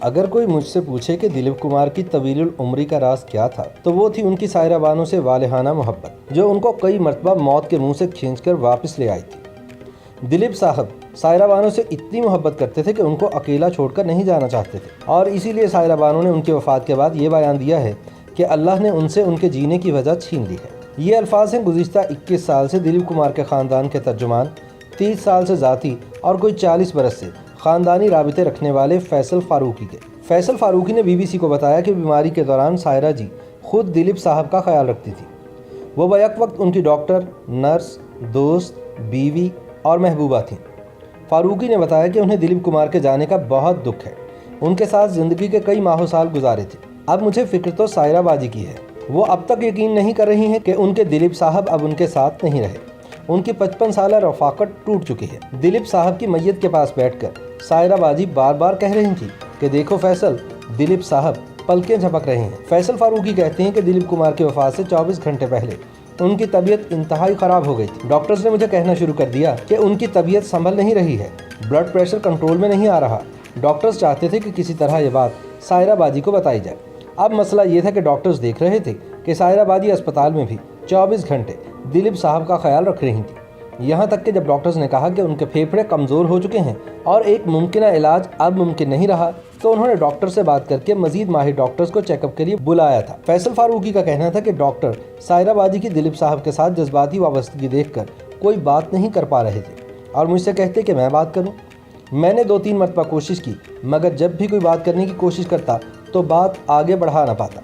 अगर कोई मुझसे पूछे कि दिलीप कुमार की तवील उम्री का राज क्या था, तो वो थी उनकी सायरा बानो से वालिहाना मोहब्बत, जो उनको कई मरतबा मौत के मुंह से खींचकर वापस ले आई थी। दिलीप साहब सायरा बानो से इतनी मोहब्बत करते थे कि उनको अकेला छोड़कर नहीं जाना चाहते थे, और इसीलिए सायरा बानो ने उनकी वफ़ात के बाद ये बयान दिया है कि अल्लाह ने उनसे उनके जीने की वजह छीन ली है। ये अल्फाज हैं गुज़िश्ता 21 साल से दिलीप कुमार के ख़ानदान के तर्जुमान, 30 साल से ज़ाती और कोई 40 बरस से ख़ानदानी राबिते रखने वाले फैसल फ़ारूकी के। फैसल फ़ारूकी ने BBC को बताया कि बीमारी के दौरान सायरा जी खुद दिलीप साहब का ख्याल रखती थी। वो बैक वक्त उनकी डॉक्टर, नर्स, दोस्त, बीवी और महबूबा थीं। फ़ारूकी ने बताया कि उन्हें दिलीप कुमार के जाने का बहुत दुख है। उनके साथ ज़िंदगी के कई माह साल गुजारे थे। अब मुझे फ़िक्र तो सायरा बाजी की है। वो अब तक यकीन नहीं कर रही हैं कि उनके दिलीप साहब अब उनके साथ नहीं रहे। उनकी 55 साल रफ़ाकत टूट चुकी है। दिलीप साहब की मैयत के पास बैठकर सायरा बाजी बार बार कह रही थी कि देखो फैसल, दिलीप साहब पलकें झपक रहे हैं। फैसल फ़ारूकी कहते हैं कि दिलीप कुमार की वफ़ात से 24 घंटे पहले उनकी तबीयत इंतहाई ख़राब हो गई थी। डॉक्टर्स ने मुझे कहना शुरू कर दिया कि उनकी तबीयत संभल नहीं रही है, ब्लड प्रेशर कंट्रोल में नहीं आ रहा। डॉक्टर्स चाहते थे कि किसी तरह ये बात सायरा बाजी को बताई जाए। अब मसला ये था कि डॉक्टर्स देख रहे थे कि सायरा बाजी अस्पताल में भी 24 घंटे दिलीप साहब का ख्याल रख रही थी। यहाँ तक कि जब डॉक्टर्स ने कहा कि उनके फेफड़े कमज़ोर हो चुके हैं और एक मुमकिन इलाज अब मुमकिन नहीं रहा, तो उन्होंने डॉक्टर से बात करके मजीद माहिर डॉक्टर्स को चेकअप के लिए बुलाया था। फैसल फ़ारूकी का कहना था कि डॉक्टर सायरा बाजी की दिलीप साहब के साथ जज्बाती वाबस्तगी देखकर कोई बात नहीं कर पा रहे थे और मुझसे कहते कि मैं बात करूँ। मैंने 2-3 मरतबा कोशिश की, मगर जब भी कोई बात करने की कोशिश करता तो बात आगे बढ़ा ना पाता।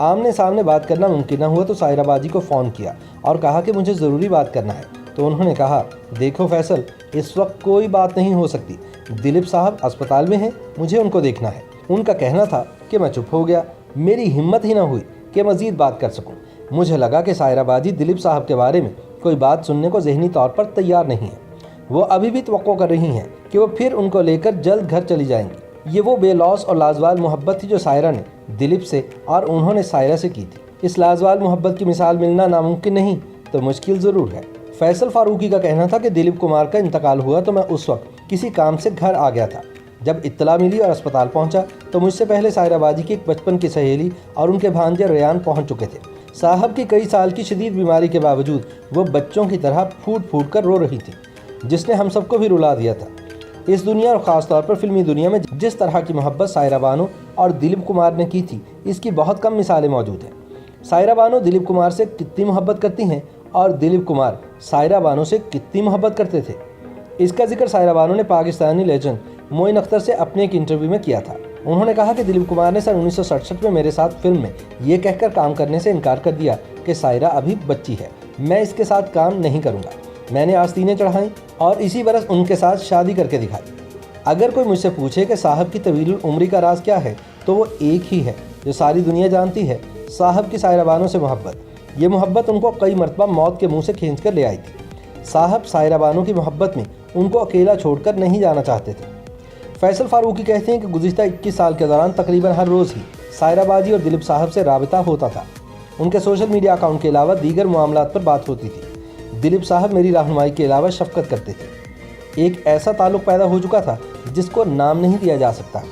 आमने सामने बात करना मुमकिन न हुआ तो सायरा बाजी को फ़ोन किया और कहा कि मुझे ज़रूरी बात करना है। तो उन्होंने कहा, देखो फैसल, इस वक्त कोई बात नहीं हो सकती। दिलीप साहब अस्पताल में हैं, मुझे उनको देखना है। उनका कहना था कि मैं चुप हो गया। मेरी हिम्मत ही ना हुई कि मज़ीद बात कर सकूं। मुझे लगा कि सायरा बाजी दिलीप साहब के बारे में कोई बात सुनने को ज़हनी तौर पर तैयार नहीं है। वो अभी भी तवक्को कर रही हैं कि वो फिर उनको लेकर जल्द घर चली जाएंगी। ये वो बेलौस और लाजवाल मोहब्बत थी जो सायरा ने दिलीप से और उन्होंने सायरा से की थी। इस लाजवाल मोहब्बत की मिसाल मिलना नामुमकिन नहीं तो मुश्किल ज़रूर है। फैसल फ़ारूकी का कहना था कि दिलीप कुमार का इंतकाल हुआ तो मैं उस वक्त किसी काम से घर आ गया था। जब इत्तला मिली और अस्पताल पहुंचा तो मुझसे पहले सायरा बाजी की एक बचपन की सहेली और उनके भांजे रेयान पहुंच चुके थे। साहब की कई साल की शदीद बीमारी के बावजूद वो बच्चों की तरह फूट फूट कर रो रही थी, जिसने हम सबको भी रुला दिया था। इस दुनिया और ख़ास तौर पर फिल्मी दुनिया में जिस तरह की मोहब्बत सायरा बानो और दिलीप कुमार ने की थी, इसकी बहुत कम मिसालें मौजूद हैं। सायरा बानो दिलीप कुमार से कितनी मोहब्बत करती हैं और दिलीप कुमार सायरा बानो से कितनी मोहब्बत करते थे, इसका जिक्र सायरा बानो ने पाकिस्तानी लेजेंड मोइन अख्तर से अपने एक इंटरव्यू में किया था। उन्होंने कहा कि दिलीप कुमार ने सन 1967 में मेरे साथ फिल्म में ये कहकर काम करने से इनकार कर दिया कि सायरा अभी बच्ची है, मैं इसके साथ काम नहीं करूँगा। मैंने आस्तीनें चढ़ाई और इसी बरस उनके साथ शादी करके दिखाई। अगर कोई मुझसे पूछे कि साहब की तवील उम्री का राज क्या है, तो वो एक ही है जो सारी दुनिया जानती है, साहब की सायरा बानो से मोहब्बत। ये मोहब्बत उनको कई मरतबा मौत के मुंह से खींच कर ले आई थी। साहब सायरा बानो की मोहब्बत में उनको अकेला छोड़कर नहीं जाना चाहते थे। फैसल फ़ारूकी कहते हैं कि गुज़िश्ता 21 साल के दौरान तकरीबन हर रोज़ ही सायरा बाजी और दिलीप साहब से राबिता होता था। उनके सोशल मीडिया अकाउंट के अलावा दीगर मामलात पर बात होती थी। दिलीप साहब मेरी रहनुमाई के अलावा शफ़क़त करते थे। एक ऐसा ताल्लुक़ पैदा हो चुका था जिसको नाम नहीं दिया जा सकता।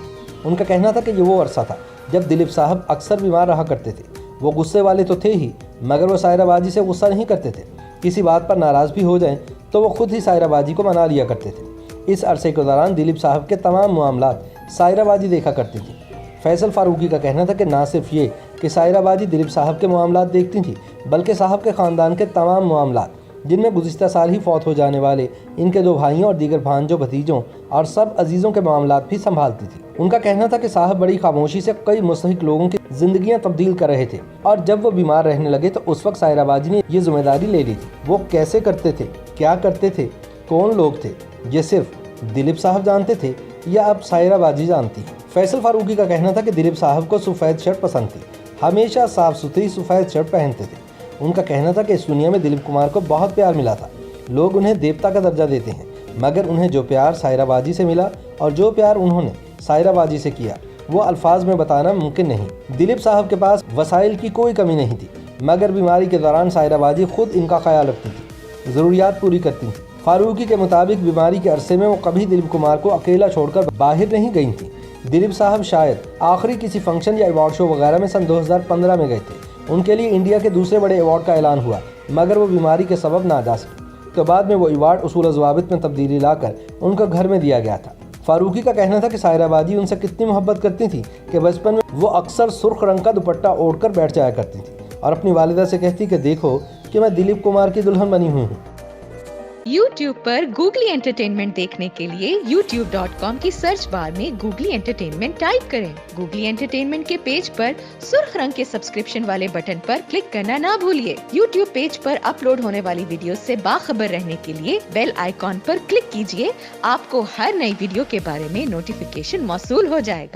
उनका कहना था कि ये वो अरसा था जब दिलीप साहब अक्सर बीमार रहा करते थे। वो गुस्से वाले तो थे ही, मगर वो सायरा बाजी से गुस्सा नहीं करते थे। किसी बात पर नाराज़ भी हो जाएं तो वो खुद ही सायरा बाजी को मना लिया करते थे। इस अरसे के दौरान दिलीप साहब के तमाम मामलात सायरा बाजी देखा करती थी। फैसल फ़ारूकी का कहना था कि ना सिर्फ ये कि सायरा बाजी दिलीप साहब के मामलात देखती थी, बल्कि साहब के ख़ानदान के तमाम मामलात, जिनमें गुज़िश्ता साल ही फौत हो जाने वाले इनके 2 भाइयों और दीगर भांजों भतीजों और सब अजीज़ों के मामलात भी संभालती थी। उनका कहना था कि साहब बड़ी खामोशी से कई मुस्तहिक लोगों की ज़िंदगियां तब्दील कर रहे थे और जब वो बीमार रहने लगे तो उस वक्त सायरा बाजी ने ये जिम्मेदारी ले ली थी। वो कैसे करते थे, क्या करते थे, कौन लोग थे, ये सिर्फ दिलीप साहब जानते थे या अब सायरा बाजी जानती है। फैसल फ़ारूकी का कहना था कि दिलीप साहब को सफ़ेद शर्ट पसंद थी, हमेशा साफ़ सुथरी सफ़ेद शर्ट पहनते थे। उनका कहना था कि इस दुनिया में दिलीप कुमार को बहुत प्यार मिला था। लोग उन्हें देवता का दर्जा देते हैं, मगर उन्हें जो प्यार सायरा बाजी से मिला और जो प्यार उन्होंने सायरा बाजी से किया, वो अल्फाज में बताना मुमकिन नहीं। दिलीप साहब के पास वसाइल की कोई कमी नहीं थी, मगर बीमारी के दौरान सायरा बाजी खुद इनका ख्याल रखती थी, ज़रूरियात पूरी करती थी। फारूकी के मुताबिक बीमारी के अरसे में वो कभी दिलीप कुमार को अकेला छोड़कर बाहर नहीं गई थी। दिलीप साहब शायद आखिरी किसी फंक्शन या अवार्ड शो वगैरह में सन 2015 में गए थे। उनके लिए इंडिया के दूसरे बड़े अवार्ड का ऐलान हुआ, मगर वो बीमारी के सबब ना जा सके। तो बाद में वो अवार्ड उसूल ज़वाबित में तब्दीली लाकर उनका घर में दिया गया था। फारूकी का कहना था कि सायरा बादी उनसे कितनी मोहब्बत करती थी कि बचपन में वो अक्सर सुर्ख रंग का दुपट्टा ओढ़कर बैठ जाया करती थी और अपनी वालिदा से कहती कि देखो कि मैं दिलीप कुमार की दुल्हन बनी हुई हूँ। YouTube पर गूगली एंटरटेनमेंट देखने के लिए youtube.com की सर्च बार में गूगली एंटरटेनमेंट टाइप करें। गूगली एंटरटेनमेंट के पेज पर सुर्ख रंग के सब्सक्रिप्शन वाले बटन पर क्लिक करना ना भूलिए। YouTube पेज पर अपलोड होने वाली वीडियो से बाखबर रहने के लिए बेल आइकॉन पर क्लिक कीजिए। आपको हर नई वीडियो के बारे में नोटिफिकेशन मौसूल हो जाएगा।